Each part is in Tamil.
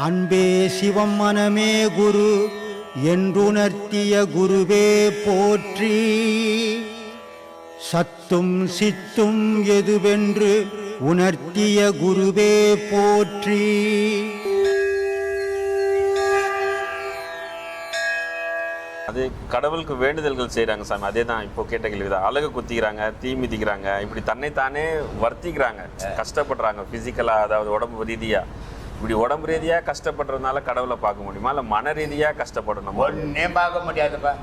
அன்பே சிவம் மனமே குரு என்றுணர்த்திய குருவே போற்றி. சத்தும் சித்தும் எதுவென்று உணர்த்திய குருவே போற்றி. அது கடவுளுக்கு வேண்டுதல்கள் செய்கிறாங்க சாமி. அதே தான் இப்போ கேட்ட கேள்விதான். அழகு குத்திக்கிறாங்க, தீ மிதிக்கிறாங்க, இப்படி தன்னைத்தானே வர்த்திக்கிறாங்க, கஷ்டப்படுறாங்க ஃபிசிக்கலாக, அதாவது உடம்பு ரீதியாக. இப்படி உடம்பு ரீதியாக கஷ்டப்படுறதுனால கடவுளை பார்க்க முடியுமா, இல்லை மன ரீதியாக கஷ்டப்படணும்? ஒன்னே பார்க்க முடியாதுப்பா.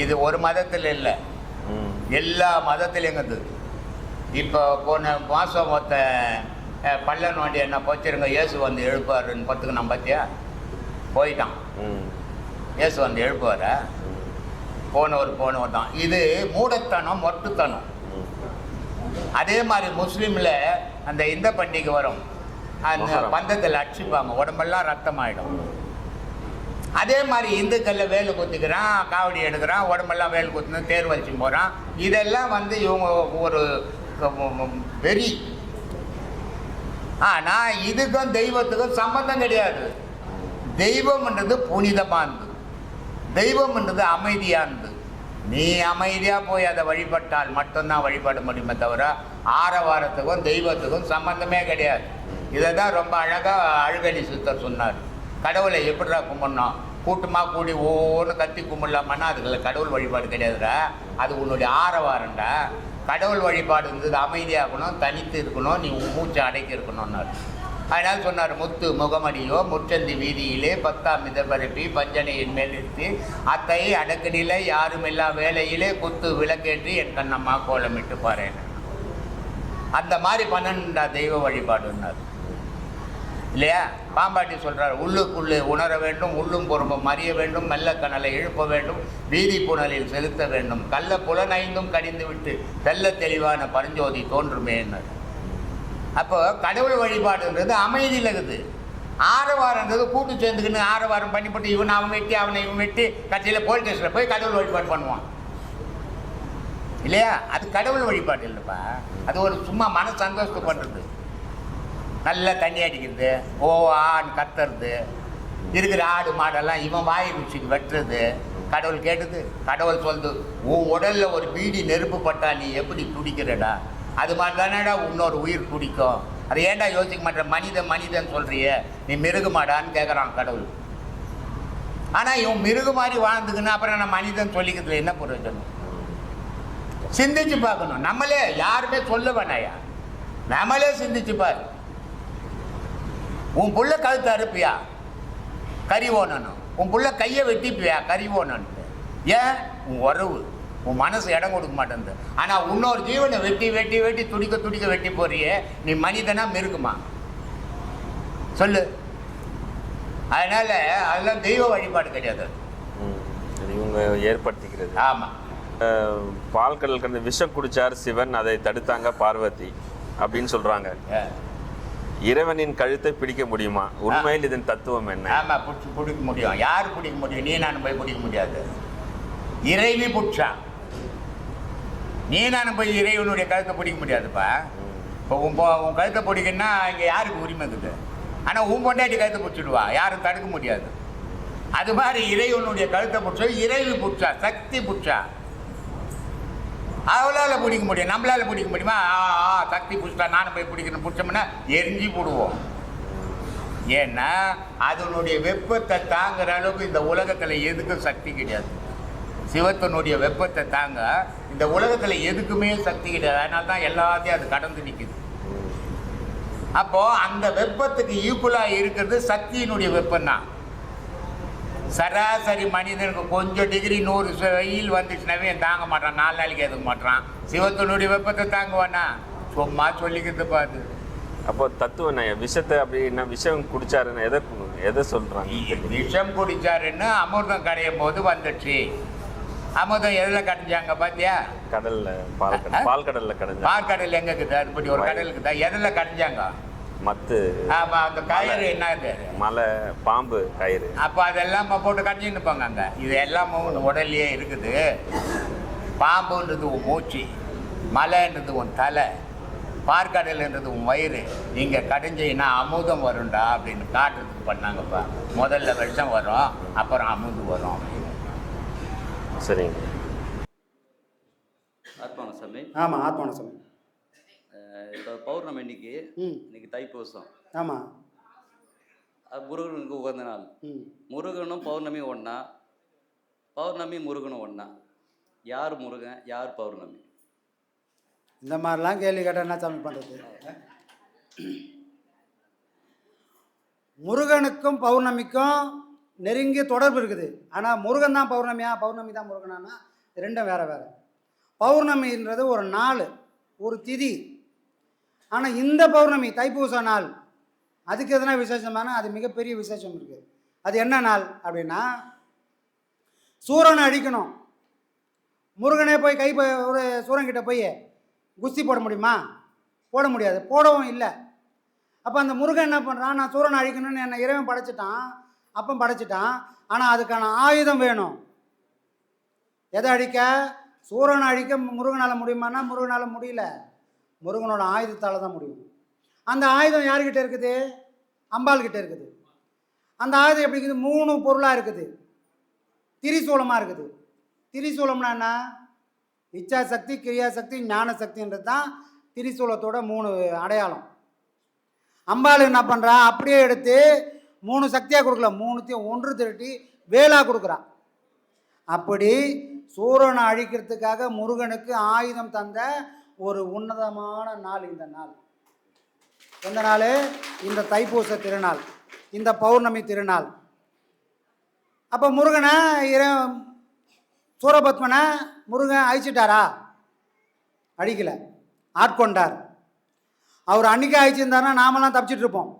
இது ஒரு மதத்தில் இல்லை, எல்லா மதத்திலையும் இருக்குது. இப்போ போன மாதம் மொத்த பல்லன் வண்டி என்ன போச்சிருங்க, இயேசு வந்து எழுப்பாருன்னு பத்துக்கு நான் பார்த்தியா போயிட்டான். இயேசு வந்து எழுப்புவார போனவர் தான். இது மூடத்தனம், மொட்டுத்தனம். அதே மாதிரி முஸ்லீமில் அந்த இந்த பண்டிகை வரும், அந்த பந்தத்தில் அடிச்சுப்பாங்க, உடம்பெல்லாம் ரத்தம் ஆகிடும். அதே மாதிரி இந்துக்களில் வேலு குத்திக்கிறான், காவடி எடுக்கிறான், உடம்பெல்லாம் வேலு குத்துன்னு தேர் வச்சு போகிறான். இதெல்லாம் வந்து இவங்க ஒரு வெறி. ஆனால் இதுக்கும் தெய்வத்துக்கும் சம்பந்தம் கிடையாது. தெய்வம்ன்றது புனிதமானது, தெய்வம்ன்றது அமைதியானது. நீ அமைதியாக போய் அதை வழிபட்டால் மட்டும்தான் வழிபட முடியுமே தவிர ஆரவாரத்துக்கும் தெய்வத்துக்கும் சம்பந்தமே கிடையாது. இதை தான் ரொம்ப அழகாக அழுகலி சித்தர் சொன்னார். கடவுளை எப்படிடா கும்பிடணும், கூட்டமாக கூடி ஒவ்வொன்று கத்தி கும்பிடலாமன்னா அதுக்குள்ள கடவுள் வழிபாடு கிடையாதுடா, அது உன்னுடைய ஆரவாரம்டா. கடவுள் வழிபாடு இருந்தது அமைதியாகணும், தனித்து இருக்கணும், நீ மூச்சை அடைக்கி இருக்கணும்னாரு. அதனால் சொன்னார், முத்து முகமடியோ முற்றந்தி வீதியிலே 10ஆம் மிதபரப்பி பஞ்சனையின் மேலிருத்தி அத்தை அடக்கு நிலை யாருமில்லா வேலையிலே குத்து விளக்கேற்றி என் கண்ணம்மா கோலமிட்டு பாருன்னு. அந்த மாதிரி பண்ணணுண்டா தெய்வ வழிபாடுன்னார் இல்லையா? பாம்பாட்டி சொல்கிறார், உள்ளுக்குள்ளே உணர வேண்டும், உள்ளும் பொறுப்பும் அறிய வேண்டும், மெல்ல கனலை எழுப்ப வேண்டும், வீதி புனலில் செலுத்த வேண்டும், கள்ள புலனைந்தும் கடிந்து விட்டு தெல்ல தெளிவான பரஞ்சோதி தோன்றுமேன்னார். அப்போ கடவுள் வழிபாடுன்றது அமைதியில் இருக்குது. ஆரவாரன்றது கூட்டு சேர்ந்துக்கின்னு ஆரவாரம் பண்ணிவிட்டு இவன் அவன் வெட்டி அவனை இவன் வெட்டி கட்சியில் போலீஸ் ஸ்டேஷனில் போய் கடவுள் வழிபாடு பண்ணுவான் இல்லையா? அது கடவுள் வழிபாடு இல்லைப்பா, அது ஒரு சும்மா மன சந்தோஷத்தை பண்ணுறது. நல்லா தண்ணி அடிக்கிறது, ஓ ஆன்னு கத்துறது, இருக்கிற ஆடு மாடெல்லாம் இவன் வாய் ருச்சிக்கு வெட்டுறது. கடவுள் கேட்டது, கடவுள் சொல்லுது, உன் உடலில் ஒரு பீடி நெருப்பு பட்டா நீ எப்படி துடிக்கிறடா, அது மாதிரி தானேடா இன்னொரு உயிர் குடிக்கும். அதை ஏன்டா யோசிக்க மாட்டேன், மனிதன் சொல்கிறிய, நீ மிருகமாடான்னு கேட்குறான் கடவுள். ஆனால் இவன் மிருக மாதிரி வாழ்ந்துக்குன்னு அப்புறம் நான் மனிதன் சொல்லிக்கிறதுல என்ன பிரயோஜனம்? சிந்திச்சு பார்க்கணும். நம்மளே யாருமே சொல்ல வேணாயா, நம்மளே சிந்திச்சு பாரு. உன் புள்ள கழுத்து அறுப்பியா, கறி ஓனணும். உன் புள்ள கையை வெட்டிப்பியா, கறி ஓனன்ட்டு. ஏன்? உன் உறவு, உன் மனசு இடம் கொடுக்க மாட்டேங்குது. ஆனால் இன்னொரு ஜீவனை வெட்டி வெட்டி வெட்டி துடிக்க வெட்டி போறியே, நீ மனிதனா மிருகுமா சொல்லு? அதனால அதெல்லாம் தெய்வ வழிபாடு கிடையாது, இவங்க ஏற்படுத்திக்கிறது. ஆமாம். பால்கடல் கலந்து விஷம் குடிச்சார் சிவன், அதை தடுத்தாங்க பார்வதி அப்படின்னு சொல்றாங்க. இறைவனின் கழுத்தை பிடிக்க முடியுமா? உண்மையில் இதன் தத்துவம் என்ன? ஆமாம், பிடிக்க முடியும். யார் பிடிக்க முடியும்? நீ நான் போய் பிடிக்க முடியாது. இறைவி பிடிச்சா, நீ நான் போய் இறைவனுடைய கழுத்தை பிடிக்க முடியாதுப்பா. இப்போ உன் கழுத்தை பிடிக்கணும்னா இங்கே யாருக்கு உரிமை இருக்குது? ஆனால் உன் பொண்டாட்டி கழுத்தை பிடிச்சிடுவா, யாரும் தடுக்க முடியாது. அது மாதிரி இறைவனுடைய கழுத்தை பிடிச்சா, இறைவி பிடிச்சா, சக்தி பிடிச்சா, அவளால் பிடிக்க முடியும். நம்மளால் பிடிக்க முடியுமா? சக்தி பிடிச்சா நானும் போய் பிடிக்கணும், பிடிச்சோம்னா எரிஞ்சு போடுவோம். ஏன்னா அதனுடைய வெப்பத்தை தாங்குற அளவுக்கு இந்த உலகத்தில் எதுக்கும் சக்தி கிடையாது. சிவத்தினுடைய வெப்பத்தை தாங்க இந்த உலகத்தில் எதுக்குமே சக்தி கிடையாது. அதனால தான் எல்லாத்தையும் அது கடந்து நிற்குது. அப்போது அந்த வெப்பத்துக்கு ஈக்குவலாக இருக்கிறது சக்தியினுடைய வெப்பம் தான். சராசரி மனிதனுக்கு கொஞ்சம் டிகிரி 100 வெயில் வந்துச்சுனாவே தாங்க மாட்டான், 4 நாளைக்கு எதுக்க மாட்டான். சிவத்தினுடைய வெப்பத்தை தாங்குவானா? சும்மா சொல்லிக்கிறது பாது. அப்போ தத்துவம் விஷத்தை அப்படின்னா விஷம் குடிச்சாருன்னு எதை சொல்கிறாங்க? விஷம் குடிச்சாருன்னு அமிர்தம் கடையும் போது வந்துடுச்சு. அமிர்தம் எதில் கடைஞ்சாங்க பார்த்தியா? கடலில், பால்கடலில் கடைஞ்சாங்க. பால்கடல் எங்கே இருக்குது? அதுபடி ஒரு கடல் இருக்குதா? எதில் கடைஞ்சாங்க? மத்து. ஆமாம், அந்த கயிறு என்ன இது? மலை பாம்பு கயிறு. அப்போ அதெல்லாம் போட்டு கட்டின்னு போங்க. அங்கே இது எல்லாமும் உடல்லையே இருக்குது. பாம்புன்றது உன் மூச்சு, மலைன்றது உன் தலை, பார்க்கடல்ன்றது உன் வயிறு, இங்கே கடைஞ்சின்னா அமுதம் வரும்டா அப்படின்னு காட்டுறதுக்கு பண்ணாங்கப்பா. முதல்ல விஷம் வரும், அப்புறம் அமுது வரும் அப்படின்னு. சரிங்க. ஆத்மான சாமி. ஆமாம், ஆத்மான சாமி. இப்போ பௌர்ணமி இன்னைக்கு தைப்பூசம். ஆமாம். அது முருகனுக்கு உகந்த நாள். முருகனும் பௌர்ணமி ஒன்றா, பௌர்ணமி முருகனும் ஒன்றா? யார் முருகன், யார் பௌர்ணமி? இந்த மாதிரிலாம் கேள்வி கேட்டால் என்ன சாமி பண்ணுறது? முருகனுக்கும் பௌர்ணமிக்கும் நெருங்கிய தொடர்பு இருக்குது. ஆனால் முருகன் தான் பௌர்ணமியா, பௌர்ணமி தான் முருகனானா ரெண்டும் வேறு வேறு. பௌர்ணமின்றது ஒரு நாள், ஒரு திதி. ஆனால் இந்த பௌர்ணமி தைப்பூச நாள், அதுக்கு எதனா விசேஷமான, அது மிகப்பெரிய விசேஷம் இருக்குது. அது என்ன நாள் அப்படின்னா, சூரனை அழிக்கணும். முருகனே போய் ஒரு சூரன்கிட்ட போய் குஸ்தி போட முடியுமா? போட முடியாது, போடவும் இல்லை. அப்போ அந்த முருகன் என்ன பண்ணுறான், நான் சூரனை அழிக்கணும்னு என்னை இறைவன் படைச்சிட்டான், அப்போ படைச்சிட்டான். ஆனால் அதுக்கான ஆயுதம் வேணும். எதை அழிக்க? சூரனை அழிக்க முருகனால் முடியுமானா முருகனால் முடியல, முருகனோட ஆயுதத்தால் தான் முடியும். அந்த ஆயுதம் யார்கிட்ட இருக்குது? அம்பாள் கிட்ட இருக்குது. அந்த ஆயுதம் எப்படி இருக்குது? 3 பொருளாக இருக்குது. திரிசூலமாக இருக்குது. திரிசூலம்னா என்ன? இச்சா சக்தி, கிரியா சக்தி, ஞான சக்தின்றது தான் திரிசூலத்தோட 3 அடையாளம். அம்பாள் என்ன பண்ணுறா, அப்படியே எடுத்து 3 சக்தியாக கொடுக்கல, 3த்தையும் ஒன்று திரட்டி வேளாக கொடுக்குறா. அப்படி சூரனை அழிக்கிறதுக்காக முருகனுக்கு ஆயுதம் தந்த ஒரு உன்னதமான நாள் இந்த நாள். எந்த நாள்? இந்த தைப்பூச திருநாள், இந்த பௌர்ணமி திருநாள். அப்போ முருகனை சூரபத்மனை முருகன் அழிச்சிட்டாரா? அழிக்கலை, ஆட்கொண்டார். அவர் அன்றைக்கி அழிச்சிருந்தாருன்னா நாமெல்லாம் தப்பிச்சிட்டு இருப்போம்.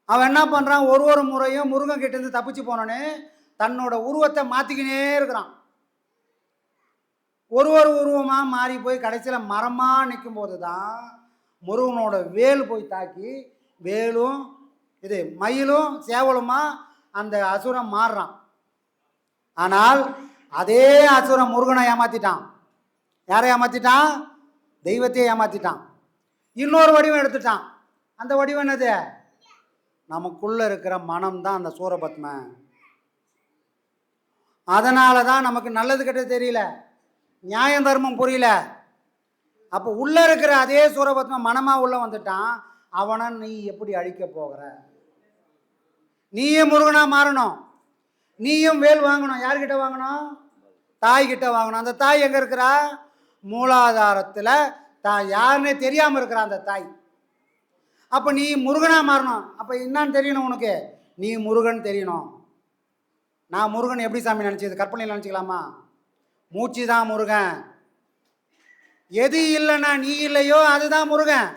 அவன் என்ன பண்ணுறான், ஒரு முறையும் முருகன் கிட்டேருந்து தப்பிச்சு போனோன்னே தன்னோட உருவத்தை மாற்றிக்கினே இருக்கிறான். ஒரு உருவமாக மாறி போய் கடைசியில் மரமாக நிற்கும் போது தான் முருகனோட வேல் போய் தாக்கி, வேலும் இது மயிலும் சேவலுமா அந்த அசுரம் மாறுறான். ஆனால் அதே அசுரம் முருகனை ஏமாற்றிட்டான். யாரை ஏமாற்றிட்டான்? தெய்வத்தையே ஏமாற்றிட்டான். இன்னொரு வடிவம் எடுத்துட்டான். அந்த வடிவம் என்னது? நமக்குள்ளே இருக்கிற மனம் தான் அந்த சூரபத்மன். அதனால தான் நமக்கு நல்லது கெட்டது தெரியல, நியாயம் தர்மம் புரியல. அப்போ உள்ளே இருக்கிற அதே சூரபத்மன் மனமாக உள்ளே வந்துட்டான். அவனை நீ எப்படி அழிக்க போகிற? நீயும் முருகனாக மாறணும், நீயும் வேல் வாங்கணும். யார்கிட்ட வாங்கணும்? தாய்கிட்ட வாங்கணும். அந்த தாய் எங்கே இருக்கிறா? மூலாதாரத்தில் தான் யாருன்னே தெரியாமல் இருக்கிறா அந்த தாய். அப்போ நீ முருகனாக மாறணும். அப்போ என்னான்னு தெரியணும் உனக்கு, நீ முருகன் தெரியணும். நான் முருகன் எப்படி சாமி நினச்சது? கற்பனையில் நினச்சிக்கலாமா? மூச்சு தான் முருகன். எது இல்லைன்னா நீ இல்லையோ அதுதான் முருகன்.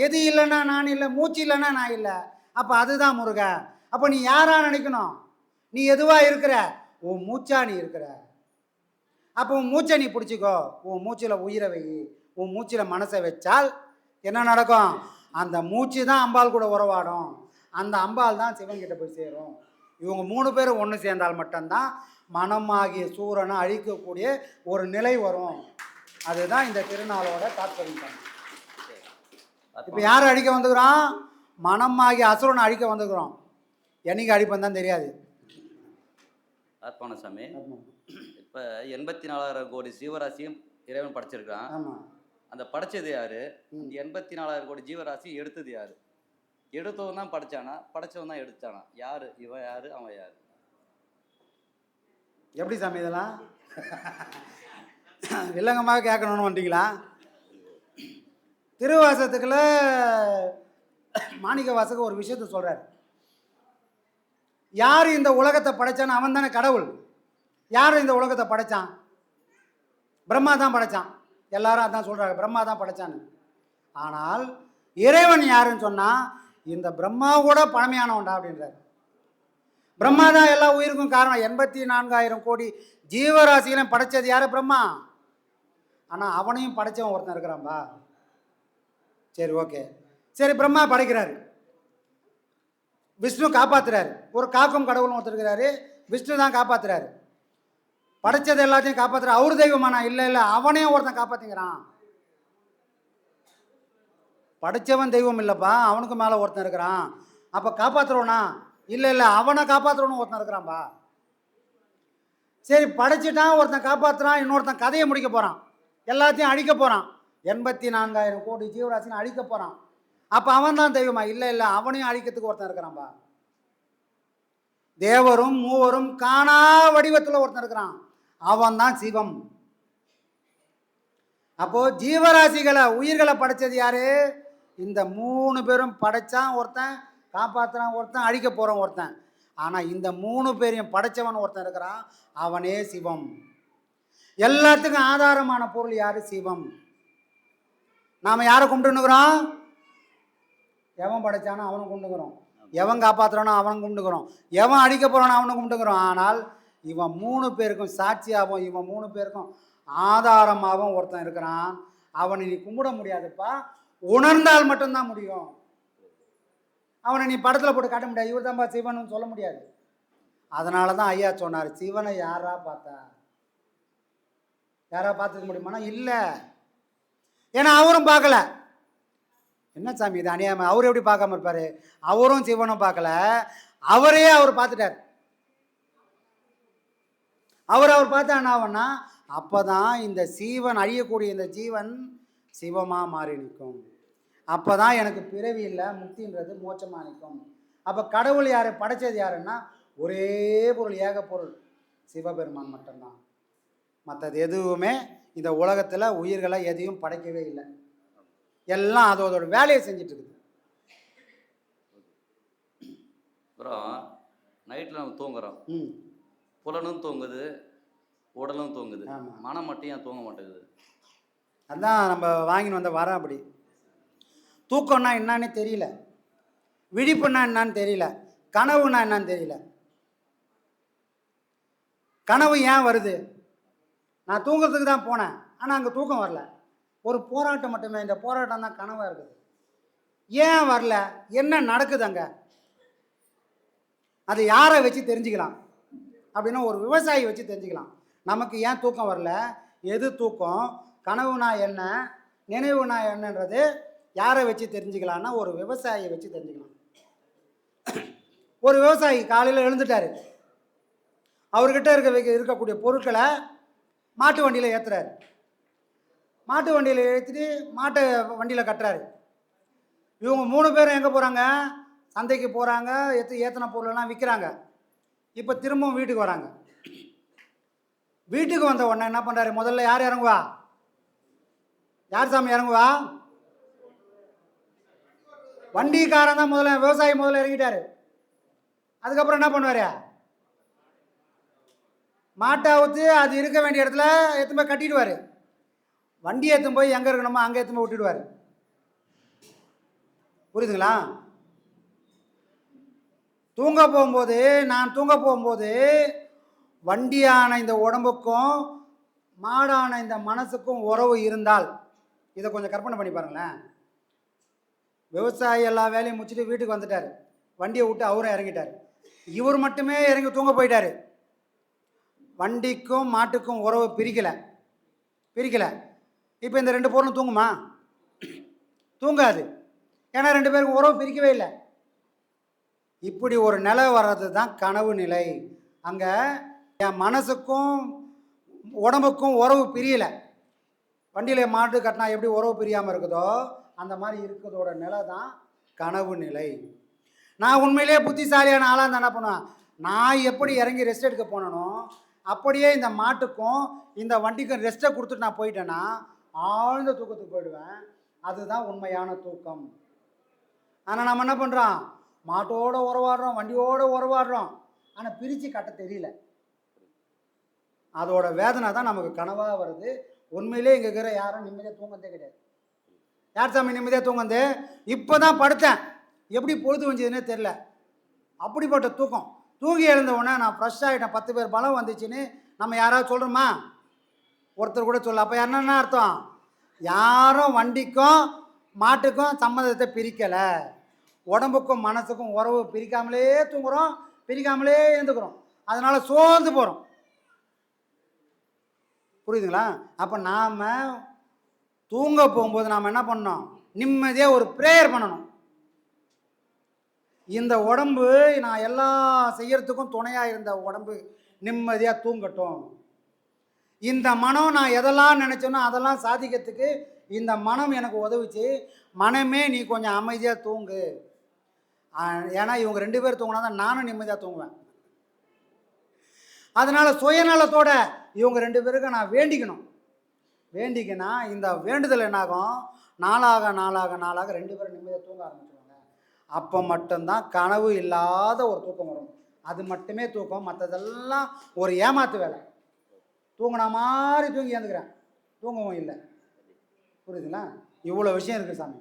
எது இல்லைன்னா நான் இல்லை, மூச்சு இல்லைன்னா நான் இல்லை, அப்போ அதுதான் முருகன். அப்போ நீ யாரா நினைக்கணும்? நீ எதுவாக இருக்கிற? உன் மூச்சா நீ இருக்கிற. அப்போ உன் மூச்சை நீ பிடிச்சிக்கோ. உன் மூச்சில் உயிரை வை, உன் மூச்சில் மனசை வச்சால் என்ன நடக்கும்? அந்த மூச்சு தான் அம்பாள் கூட உறவாடும். அந்த அம்பாள் தான் சிவன்கிட்ட போய் சேரும். இவங்க 3 பேரும் ஒன்று சேர்ந்தால் மட்டும்தான் மனமாகிய சூரனை அழிக்கக்கூடிய ஒரு நிலை வரும். அதுதான் இந்த திருநாளோட தாற்பயம். இப்போ யார் அழிக்க வந்துக்கிறோம்? மனமாகிய அசுரனை அழிக்க வந்துக்கிறோம். என்னைக்கு அழிப்பன் தான் தெரியாது. ஆத்மான சாமி, இப்போ 84,000 கோடி ஜீவராசியும் இறைவன் படைச்சிருக்கான். ஆமாம். அந்த படைச்சது யாரு? 84,000 கோடி ஜீவராசி எடுத்தது யாரு? எடுத்தவன் தான் படைச்சானா, படைச்சவன் தான் எடுத்தானா? யாரு இவன், யாரு அவன், யாரு? எப்படி சாமி இதெல்லாம் வில்லங்கமாக கேட்கணும்னு வந்துட்டீங்களா? திருவாசகத்துக்குள்ள மாணிக்க வாசகர் ஒரு விஷயத்த சொல்றாரு. யார் இந்த உலகத்தை படைச்சான்னு? அவன் தானே கடவுள். யார் இந்த உலகத்தை படைச்சான்? பிரம்மா தான் படைச்சான். எல்லாரும் அதான் சொல்றாங்க, பிரம்மா தான் படைச்சான்னு. ஆனால் இறைவன் யாருன்னு சொன்னா, இந்த பிரம்மா கூட பழமையானவன்டா அப்படின்றார். பிரம்மா தான் எல்லா உயிருக்கும் காரணம். 84,000 கோடி ஜீவராசிகளையும் படைச்சது யாரு? பிரம்மா. ஆனால் அவனையும் படைச்சவன் ஒருத்தன் இருக்கிறான்பா. சரி, ஓகே, சரி, பிரம்மா படைக்கிறாரு, விஷ்ணு காப்பாத்துறாரு. ஒரு காக்கும் கடவுள்னு ஒருத்தர் இருக்கிறாரு, விஷ்ணு தான் காப்பாத்துறாரு. படைச்சது எல்லாத்தையும் காப்பாத்துறாரு. அவரு தெய்வமானா? இல்லை இல்லை, அவனையும் ஒருத்தன் காப்பாத்திங்கிறான். படைச்சவன் தெய்வம் இல்லைப்பா, அவனுக்கு மேலே ஒருத்தன் இருக்கிறான். அப்போ காப்பாற்றுறவனா? இல்லை அவனை காப்பாற்றுறவனு ஒருத்தன் இருக்கிறான்ப்பா. சரி, படைச்சிட்டான், ஒருத்தன் காப்பாற்றுறான், இன்னொருத்தன் கதையை முடிக்க போகிறான், எல்லாத்தையும் அழிக்க போகிறான், 84,000 கோடி ஜீவராசின்னு அழிக்க போகிறான். அப்போ அவன் தான் தெய்வமா? இல்லை அவனையும் அழிக்கிறதுக்கு ஒருத்தன் இருக்கிறான்ப்பா. தேவரும் மூவரும் காணா வடிவத்தில் ஒருத்தன் இருக்கிறான், அவன் தான் சிவம். அப்போ ஜீவராசிகளை உயிர்களை படைச்சது யாரு? இந்த 3 பேரும் படைச்சான் ஒருத்தன், காப்பாற்றுறான் ஒருத்தன், அழிக்க போகிறான் ஒருத்தன். ஆனால் இந்த 3 பேரையும் படைச்சவன் ஒருத்தன் இருக்கிறான், அவனே சிவம். எல்லாத்துக்கும் ஆதாரமான பொருள் யாரு? சிவம். நாம் யாரை கும்பிட்டுனுக்குறோம்? எவன் படைச்சானோ அவனை கும்பிட்டுக்கிறோம், எவன் காப்பாற்றுறானோ அவனை கும்பிட்டுக்கிறோம், எவன் அடிக்க போகிறானோ அவனை கும்பிட்டுக்கிறோம். ஆனால் இவன் 3 பேருக்கும் சாட்சியாகவும் இவன் 3 பேருக்கும் ஆதாரமாகவும் ஒருத்தன் இருக்கிறான். அவனை நீ கும்பிட முடியாதுப்பா, உணர்ந்தால் மட்டும்தான் முடியும். அவனை நீ படத்தில் போட்டு காட்ட முடியாது, இவர் தான்ப்பா சிவன் சொல்ல முடியாது. அதனால தான் ஐயா சொன்னார், சிவனை யாரா பார்த்தா? யாரா பார்த்துக்க முடியுமானா? இல்லை. ஏன்னா அவரும் பார்க்கல. என்ன சாமி இது அநியாயம், அவர் எப்படி பார்க்காம இருப்பார்? அவரும் சிவனும் பார்க்கல, அவரே அவர் பார்த்துட்டார். அவர் பார்த்தா என்ன ஆகும்னா, அப்போ தான் இந்த சீவன் அழியக்கூடிய இந்த ஜீவன் சிவமாக மாறி நிற்கும். அப்போ தான் எனக்கு பிறவி இல்லை, முக்தின்றது மோட்சமாக நிற்கும். அப்போ கடவுள் யார்? படைச்சது யாருன்னா ஒரே பொருள், ஏக பொருள், சிவபெருமான் மட்டும்தான். மற்றது எதுவுமே இந்த உலகத்தில் உயிர்களை எதையும் படைக்கவே இல்லை, எல்லாம் அதோட வேலையை செஞ்சுட்டு இருக்குது. அப்புறம் நைட்டில் நம்ம தூங்குறோம், புலனும் தூங்குது, உடலும் தூங்குது, மனம் மட்டும் ஏன் தூங்க மாட்டேங்குது? அதுதான் நம்ம வாங்கின்னு வந்த வரோம். அப்படி தூக்கம்னா என்னன்னு தெரியல, விழிப்புன்னா என்னன்னு தெரியல, கனவுனா என்னன்னு தெரியல. கனவு ஏன் வருது? நான் தூங்குறதுக்கு தான் போனேன், ஆனால் அங்கே தூக்கம் வரல, ஒரு போராட்டம் மட்டுமே. இந்த போராட்டம் தான் கனவாக இருக்குது. ஏன் வரல? என்ன நடக்குது அங்கே? அதை யாரை வச்சு தெரிஞ்சுக்கலாம் அப்படின்னா ஒரு விவசாயி வச்சு தெரிஞ்சுக்கலாம். நமக்கு ஏன் தூக்கம் வரல, எது தூக்கம், கனவுனா என்ன, நினைவுனா என்னன்றது யாரை வச்சு தெரிஞ்சுக்கலான்னா ஒரு விவசாயியை வச்சு தெரிஞ்சுக்கலாம். ஒரு விவசாயி காலையில் எழுந்துட்டார், அவர்கிட்ட இருக்கக்கூடிய பொருட்களை மாட்டு வண்டியில் ஏற்றுறாரு, மாட்டு வண்டியில் ஏற்றிட்டு மாட்டை வண்டியில் கட்டுறாரு. இவங்க 3 பேரும் எங்கே போகிறாங்க? சந்தைக்கு போகிறாங்க, ஏற்றின பொருளெல்லாம் விற்கிறாங்க. இப்போ திரும்பவும் வீட்டுக்கு வராங்க. வீட்டுக்கு வந்த உடனே என்ன பண்ணுறாரு? முதல்ல யார் இறங்குவா? யார் சாமி இறங்குவா? வண்டிக்காரன் தான் முதல்ல, விவசாயி முதல்ல இறங்கிட்டாரு. அதுக்கப்புறம் என்ன பண்ணுவார்? மாட்டை அவுத்து அது இருக்க வேண்டிய இடத்துல எடுத்து போய் கட்டிடுவார். வண்டி எடுத்து போய் எங்கே இருக்கணுமோ அங்கே எடுத்து போய் விட்டுடுவார். புரியுதுங்களா? நான் தூங்க போகும்போது வண்டியான இந்த உடம்புக்கும் மாடான இந்த மனசுக்கும் உறவு இருந்தால், இதை கொஞ்சம் கற்பனை பண்ணி பாருங்களேன். விவசாயி எல்லா வேலையும் முடிச்சுட்டு வீட்டுக்கு வந்துட்டார், வண்டியை விட்டு அவரும் இறங்கிட்டார். இவர் மட்டுமே இறங்கி தூங்க போயிட்டார். வண்டிக்கும் மாட்டுக்கும் உறவு பிரிக்கலை. இப்போ இந்த 2 பொருளும் தூங்குமா? தூங்காது. ஏன்னா 2 பேருக்கும் உறவு பிரிக்கவே இல்லை. இப்படி ஒரு நிலை வர்றது தான் கனவு நிலை. அங்கே என் மனசுக்கும் உடம்புக்கும் உறவு பிரியலை. வண்டியில் மாட்டு கட்டினா எப்படி உறவு பிரியாமல் இருக்குதோ அந்த மாதிரி இருக்கிறதோட நிலை தான் கனவு நிலை. நான் உண்மையிலே புத்திசாலியான ஆளாக இருந்தால் என்ன பண்ணுவேன்? நான் எப்படி இறங்கி ரெஸ்ட் எடுக்க போனனோ அப்படியே இந்த மாட்டுக்கும் இந்த வண்டிக்கும் ரெஸ்ட்டை கொடுத்துட்டு நான் போயிட்டேன்னா ஆழ்ந்த தூக்கத்துக்கு போயிடுவேன். அதுதான் உண்மையான தூக்கம். ஆனால் நம்ம என்ன பண்ணுறோம்? மாட்டோடு உறவாடுறோம், வண்டியோடு உறவாடுறோம், ஆனால் பிரித்து கட்ட தெரியல. அதோட வேதனை தான் நமக்கு கனவாக வருது. உண்மையிலே இங்கே இருக்கிற யாரும் நிம்மதியாக தூங்கதே கிடையாது. யார் சாமி நிம்மதியாக தூங்கந்து? இப்போ தான் படுத்தேன், எப்படி பொழுது வந்ததுன்னே தெரில, அப்படிப்பட்ட தூக்கம். தூங்கி எழுந்த உடனே நான் ஃப்ரெஷ் ஆகிட்டேன், 10 பேர் பலம் வந்துச்சுன்னு நம்ம யாராவது சொல்கிறோமா? ஒருத்தர் கூட சொல்ல. அப்போ என்னென்ன அர்த்தம்? யாரும் வண்டிக்கும் மாட்டுக்கும் சம்மந்தத்தை பிரிக்கலை, உடம்புக்கும் மனசுக்கும் உறவு பிரிக்காமலே தூங்குகிறோம், பிரிக்காமலே எழுந்துக்கிறோம், அதனால் சோர்ந்து போகிறோம். புரியுதுங்களா? அப்போ நாம் தூங்க போகும்போது நாம் என்ன பண்ணோம்? நிம்மதியாக ஒரு ப்ரேயர் பண்ணணும். இந்த உடம்பு நான் எல்லாம் செய்யறதுக்கும் துணையாக இருந்த உடம்பு நிம்மதியாக தூங்கட்டும். இந்த மனம் நான் எதெல்லாம் நினச்சேனோ அதெல்லாம் சாதிக்கிறதுக்கு இந்த மனம் எனக்கு உதவிச்சு. மனமே நீ கொஞ்சம் அமைதியாக தூங்கு. ஏன்னா இவங்க 2 பேர் தூங்கினா தான் நானும் நிம்மதியாக தூங்குவேன். அதனால் சுயநலத்தோட இவங்க 2 பேருக்கு நான் வேண்டிக்கணும். வேண்டிக்கினா இந்த வேண்டுதல் என்னாகும், நாளாக நாளாக நாளாக 2 பேரும் நிம்மதியாக தூங்க ஆரம்பிச்சிடுவாங்க. அப்போ மட்டும்தான் கனவு இல்லாத ஒரு தூக்கம் வரும். அது மட்டுமே தூக்கம், மற்றதெல்லாம் ஒரு ஏமாத்து வேலை. தூங்கின மாதிரி தூங்கி ஏந்துக்கிறேன், தூங்கவும் இல்லை. புரியுதுங்களா? இவ்வளோ விஷயம் இருக்குது சாமி.